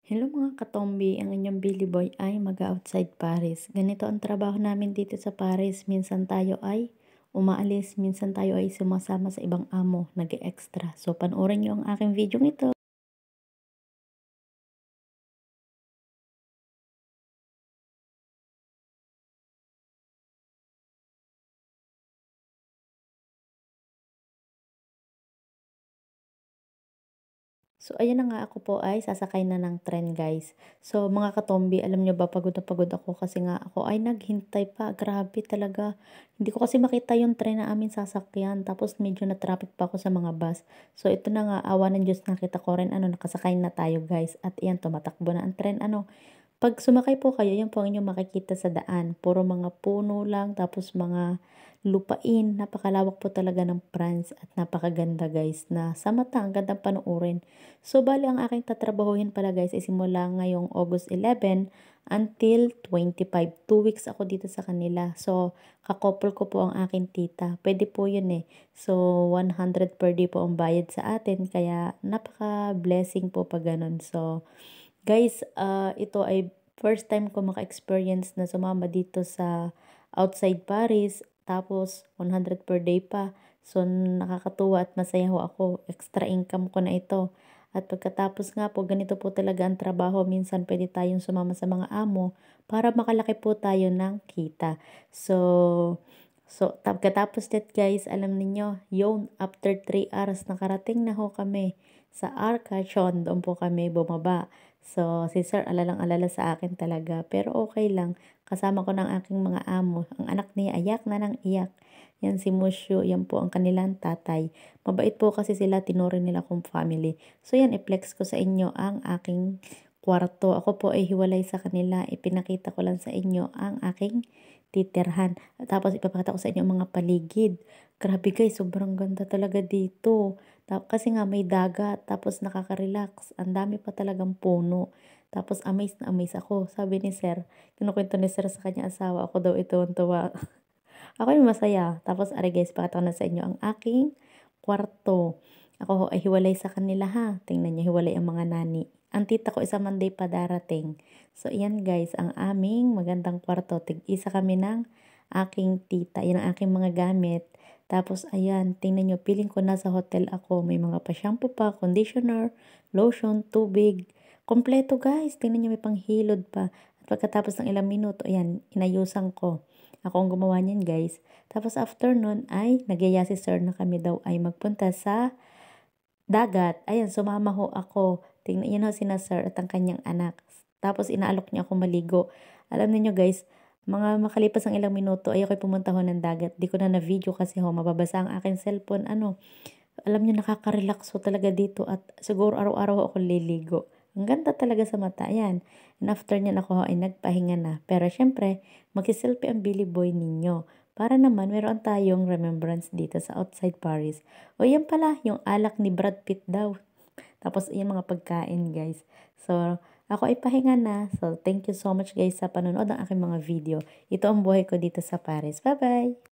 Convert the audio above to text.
Hello mga katombi, ang inyong Billy Boy ay mag-outside Paris. Ganito ang trabaho namin dito sa Paris. Minsan tayo ay umaalis, minsan tayo ay sumasama sa ibang amo, nag-extra. So panoorin nyo ang aking video ito. So ayan na nga, ako po ay sasakay na ng tren guys. So mga katombi, alam nyo ba, pagod na pagod ako kasi nga ako ay naghintay pa. Grabe talaga. Hindi ko kasi makita yung tren na aming sasakyan. Tapos medyo na-traffic pa ako sa mga bus. So ito na nga, awa ng Diyos, nakita ko rin, nakasakay na tayo guys. At iyan, tumatakbo na ang tren. Pag sumakay po kayo, yan po ang inyong makikita sa daan. Puro mga puno lang, tapos mga lupain. Napakalawak po talaga ng France at napakaganda guys, na sa mata, ang gandang panoorin. So, bali ang aking tatrabahuhin pala guys ay simula ngayong August 11 until 25. 2 weeks ako dito sa kanila. So, kakopol ko po ang aking tita. Pwede po yun eh. So, 100 per day po ang bayad sa atin. Kaya, napaka-blessing po pag ganun. So, guys, ito ay first time ko maka-experience na sumama dito sa outside Paris. Tapos, 100 per day pa. So, nakakatuwa at masaya ho ako. Extra income ko na ito. At pagkatapos nga po, ganito po talaga ang trabaho. Minsan pwede tayong sumama sa mga amo para makalaki po tayo ng kita. So, pagkatapos that guys, alam niyo, yun, after 3 hours, nakarating na ho kami sa Arcachon. Doon po kami bumaba. So, si Sir alalang-alala sa akin talaga. Pero okay lang. Kasama ko ng aking mga amo. Ang anak niya ayak na ng iyak. Yan si Mushu. Yan po ang kanilang tatay. Mabait po kasi sila. Tinuring nila kong family. So, yan. I-flex ko sa inyo ang aking kwarto. Ako po ay hiwalay sa kanila. Ipinakita ko lang sa inyo ang aking titirhan. Tapos ipapakita ko sa inyo ang mga paligid. Grabe guys, sobrang ganda talaga dito. Kasi nga may dagat, tapos nakaka-relax. Ang dami pa talagang puno. Tapos amazed na amazed ako. Sabi ni Sir, kinukwento ni Sir sa kanya asawa, ako daw ito ang tuwa. Ako yung masaya. Tapos ari guys, pakita ko na sa inyo ang aking kwarto. Ako ho ay hiwalay sa kanila ha. Tingnan niyo, hiwalay ang mga nani. Ang tita ko isa Monday pa darating. So, iyan guys, ang aming magandang kwarto. Tig-isa kami ng aking tita. Yan ang aking mga gamit. Tapos, ayan, tingnan nyo, feeling ko nasa hotel ako. May mga pa-shampoo pa, conditioner, lotion, tubig. Kompleto guys. Tingnan nyo, may panghilod pa. At pagkatapos ng ilang minuto, ayan, inayusan ko. Ako ang gumawa niyan guys. Tapos after nun ay nagyaya si Sir na kami daw ay magpunta sa dagat. Ayan, sumama ho ako. Tingnan yun ho sina Sir at ang kanyang anak. Tapos inaalok niya ako maligo. Alam niyo guys, mga makalipas ang ilang minuto ay ako'y pumunta ho ng dagat. Di ko na video kasi ho, mababasa ang aking cellphone. Alam niyo, nakaka-relax ho talaga dito at siguro araw-araw ho ako liligo. Ang ganda talaga sa mata. Ayan. And after niyan ako ho ay nagpahinga na. Pero syempre, magsiselfie ang Billy Boy ninyo. Para naman, meron tayong remembrance dito sa outside Paris. O yan pala, yung alak ni Brad Pitt daw. Tapos, yung mga pagkain, guys. So, ako ay pahinga na. So, thank you so much, guys, sa panonood ng aking mga video. Ito ang buhay ko dito sa Paris. Bye-bye!